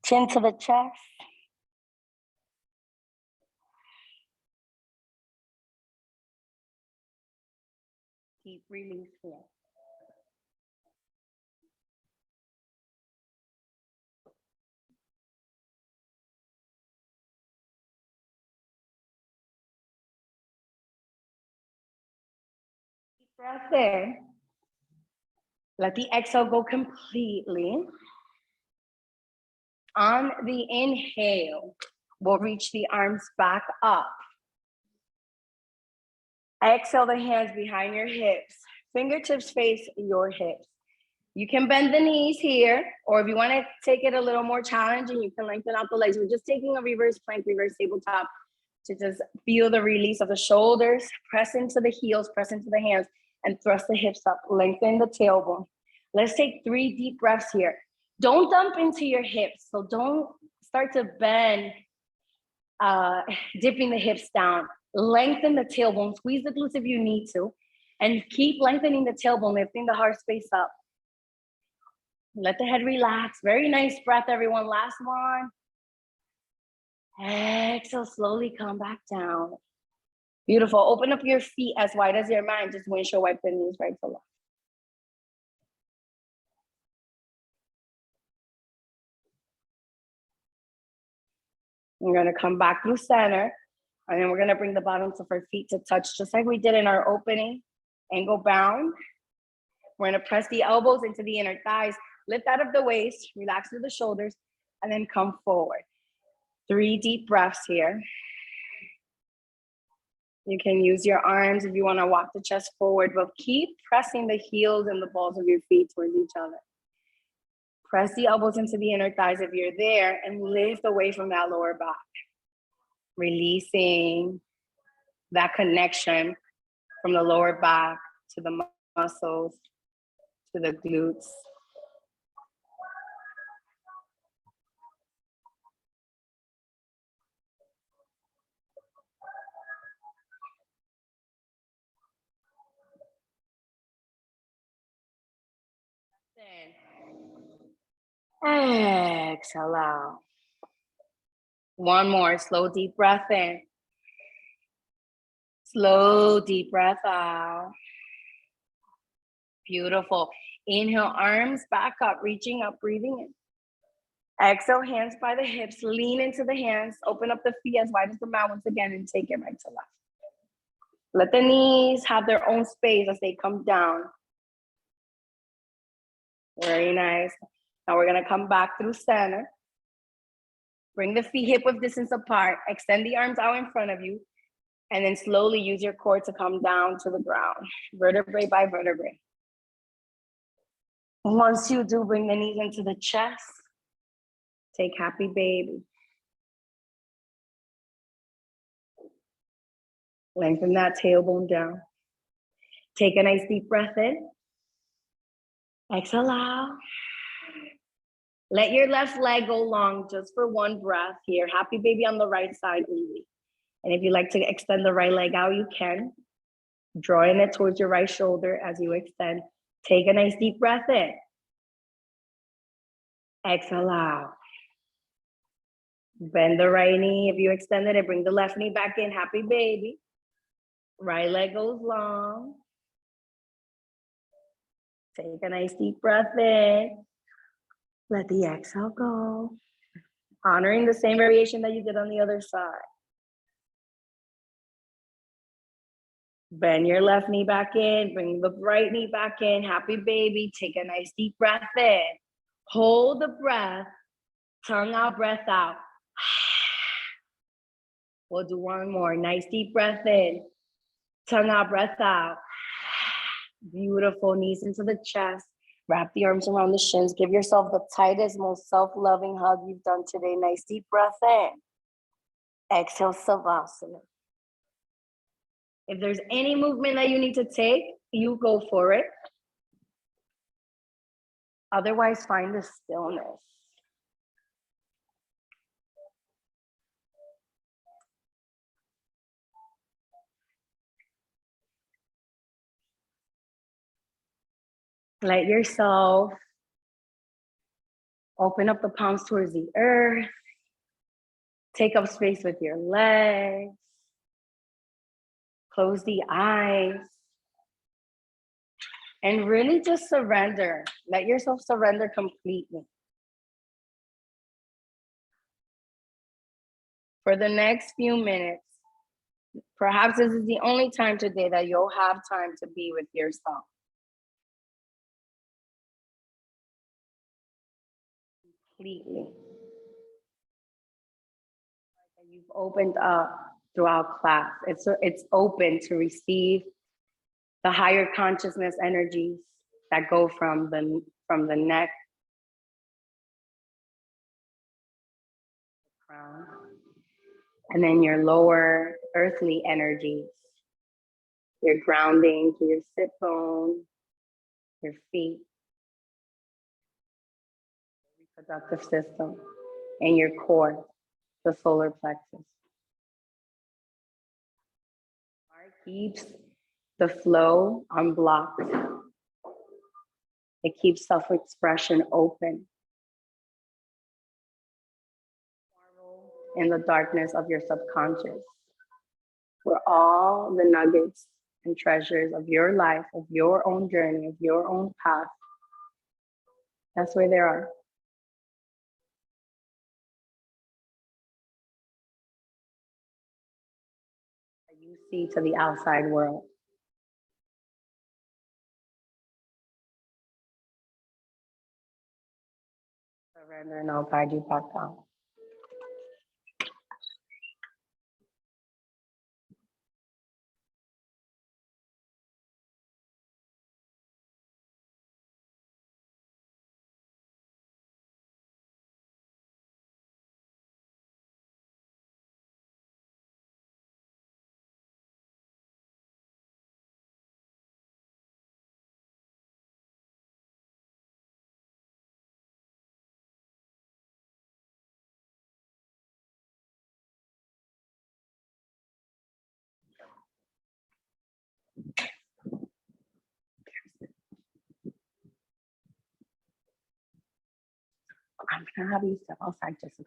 S1: Chin to the chest. Deep release here. Deep breath in. Let the exhale go completely. On the inhale, we'll reach the arms back up. Exhale the hands behind your hips. Fingertips face your hips. You can bend the knees here, or if you want to take it a little more challenging, you can lengthen out the legs. We're just taking a reverse plank, reverse tabletop to just feel the release of the shoulders, press into the heels, press into the hands, and thrust the hips up, lengthen the tailbone. Let's take 3 deep breaths here. Don't dump into your hips, so don't start to bend, dipping the hips down. Lengthen the tailbone, squeeze the glutes if you need to, and keep lengthening the tailbone, lifting the heart space up. Let the head relax. Very nice breath, everyone. Last one. Exhale, slowly come back down. Beautiful. Open up your feet as wide as your mind. Just windshield wipe the knees right to left. We're gonna come back through center, and then we're gonna bring the bottoms of our feet to touch, just like we did in our opening. Angle bound. We're gonna press the elbows into the inner thighs, lift out of the waist, relax through the shoulders, and then come forward. 3 deep breaths here. You can use your arms if you wanna walk the chest forward, but keep pressing the heels and the balls of your feet towards each other. Press the elbows into the inner thighs if you're there, and lift away from that lower back. Releasing that connection from the lower back to the muscles, to the glutes. Exhale out. One more, slow, deep breath in. Slow, deep breath out. Beautiful. Inhale, arms back up, reaching up, breathing in. Exhale, hands by the hips, lean into the hands, open up the feet as wide as the mat once again, and take it right to left. Let the knees have their own space as they come down. Very nice. Now we're gonna come back through center. Bring the feet hip width distance apart, extend the arms out in front of you, and then slowly use your core to come down to the ground, vertebrae by vertebrae. Once you do, bring the knees into the chest. Take happy baby. Lengthen that tailbone down. Take a nice deep breath in. Exhale out. Let your left leg go long just for one breath here. Happy baby on the right side only. And if you like to extend the right leg out, you can. Drawing it towards your right shoulder as you extend. Take a nice deep breath in. Exhale out. Bend the right knee if you extended it. Bring the left knee back in. Happy baby. Right leg goes long. Take a nice deep breath in. Let the exhale go. Honoring the same variation that you did on the other side. Bend your left knee back in. Bring the right knee back in. Happy baby. Take a nice deep breath in. Hold the breath. Tongue out, breath out. We'll do one more. Nice deep breath in. Tongue out, breath out. Beautiful. Knees into the chest. Wrap the arms around the shins. Give yourself the tightest, most self-loving hug you've done today. Nice deep breath in. Exhale, Savasana. If there's any movement that you need to take, you go for it. Otherwise, find the stillness. Let yourself open up the palms towards the earth. Take up space with your legs. Close the eyes. And really just surrender. Let yourself surrender completely. For the next few minutes, perhaps this is the only time today that you'll have time to be with yourself. Completely. You've opened up throughout class. It's open to receive the higher consciousness energies that go from the neck, crown, and then your lower earthly energies. Your grounding to your sit bone, your feet, reproductive system, and your core, the solar plexus. Heart keeps the flow unblocked. It keeps self-expression open. In the darkness of your subconscious, where all the nuggets and treasures of your life, of your own journey, of your own path, that's where they are. That you see to the outside world. Surrender and I'll guide you back down. can I have you step outside just to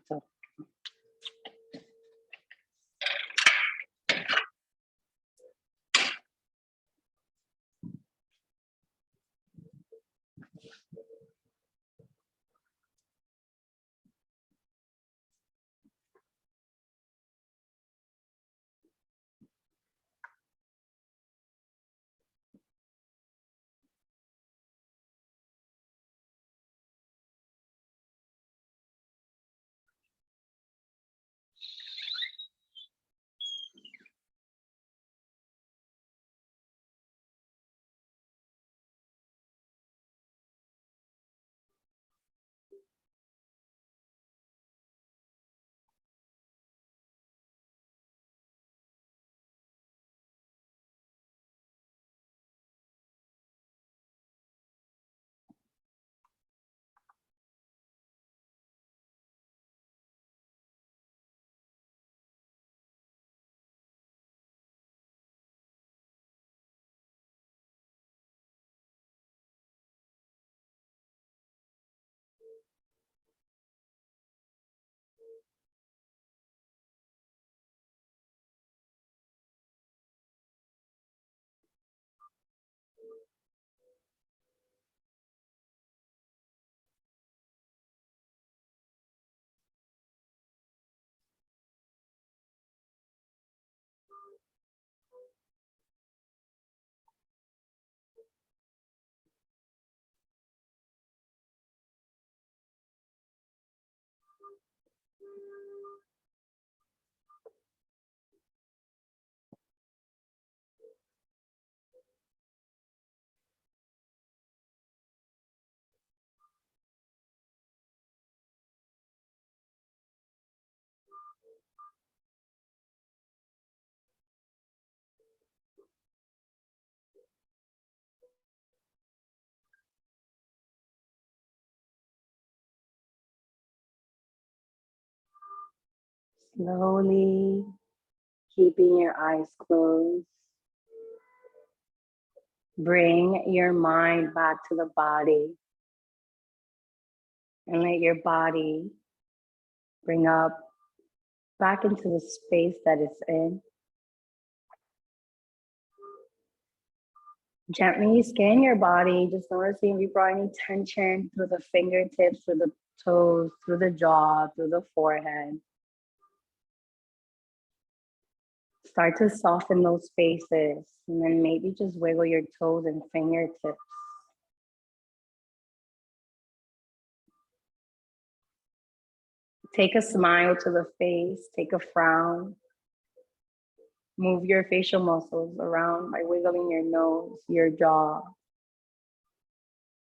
S1: slowly, keeping your eyes closed, bring your mind back to the body and let your body bring up back into the space that it's in. Gently scan your body, just noticing if you brought any tension through the fingertips, through the toes, through the jaw, through the forehead. Start to soften those spaces, and then maybe just wiggle your toes and fingertips. Take a smile to the face, take a frown. Move your facial muscles around by wiggling your nose, your jaw.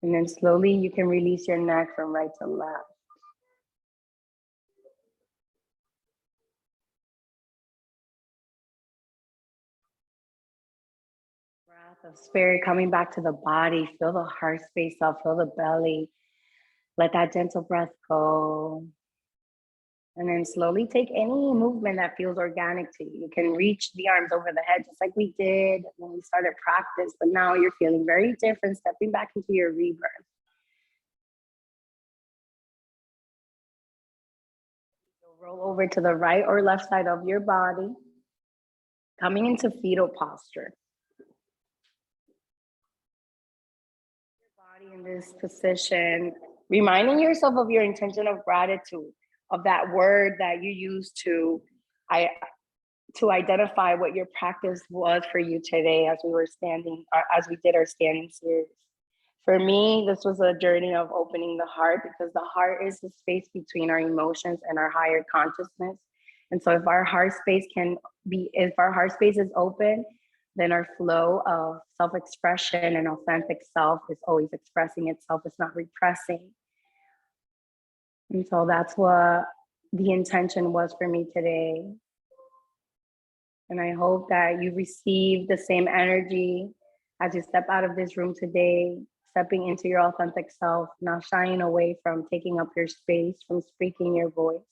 S1: And then slowly you can release your neck from right to left. Breath of spirit coming back to the body. Feel the heart space up, feel the belly. Let that gentle breath go. And then slowly take any movement that feels organic to you. You can reach the arms over the head just like we did when we started practice, but now you're feeling very different, stepping back into your rebirth. So roll over to the right or left side of your body, coming into fetal posture. Your body in this position, reminding yourself of your intention of gratitude, of that word that you use to identify what your practice was for you today as we were standing, as we did our standing series. For me, this was a journey of opening the heart, because the heart is the space between our emotions and our higher consciousness. And so if our heart space is open, then our flow of self-expression and authentic self is always expressing itself. It's not repressing. And so that's what the intention was for me today. And I hope that you receive the same energy as you step out of this room today, stepping into your authentic self, not shying away from taking up your space, from speaking your voice,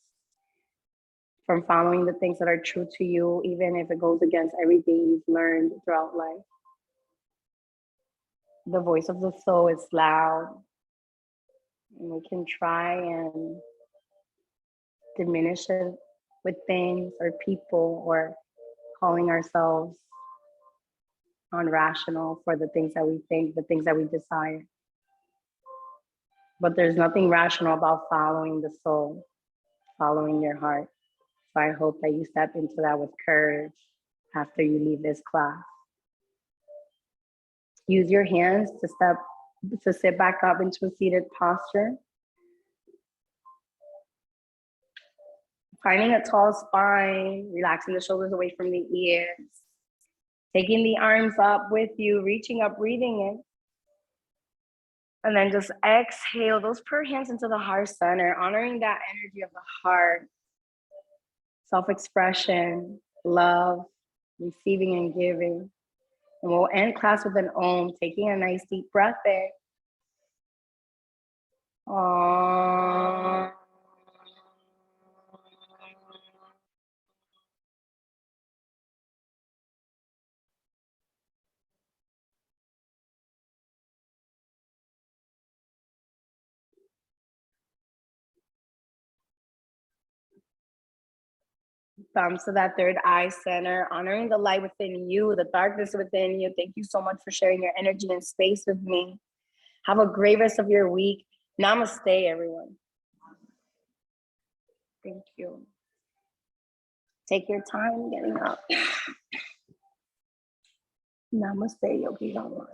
S1: from following the things that are true to you, even if it goes against everything you've learned throughout life. The voice of the soul is loud. And we can try and diminish it with things or people, or calling ourselves unrational for the things that we think, the things that we desire. But there's nothing rational about following the soul, following your heart. So I hope that you step into that with courage after you leave this class. Use your hands to sit back up into a seated posture. Finding a tall spine, relaxing the shoulders away from the ears. Taking the arms up with you, reaching up, breathing in. And then just exhale those prayer hands into the heart center, honoring that energy of the heart, self-expression, love, receiving and giving. And we'll end class with an Om, taking a nice deep breath in. Om. Thumbs to that third eye center, honoring the light within you, the darkness within you. Thank you so much for sharing your energy and space with me. Have a great rest of your week. Namaste, everyone. Thank you. Take your time getting up. Namaste, Yogi Rama.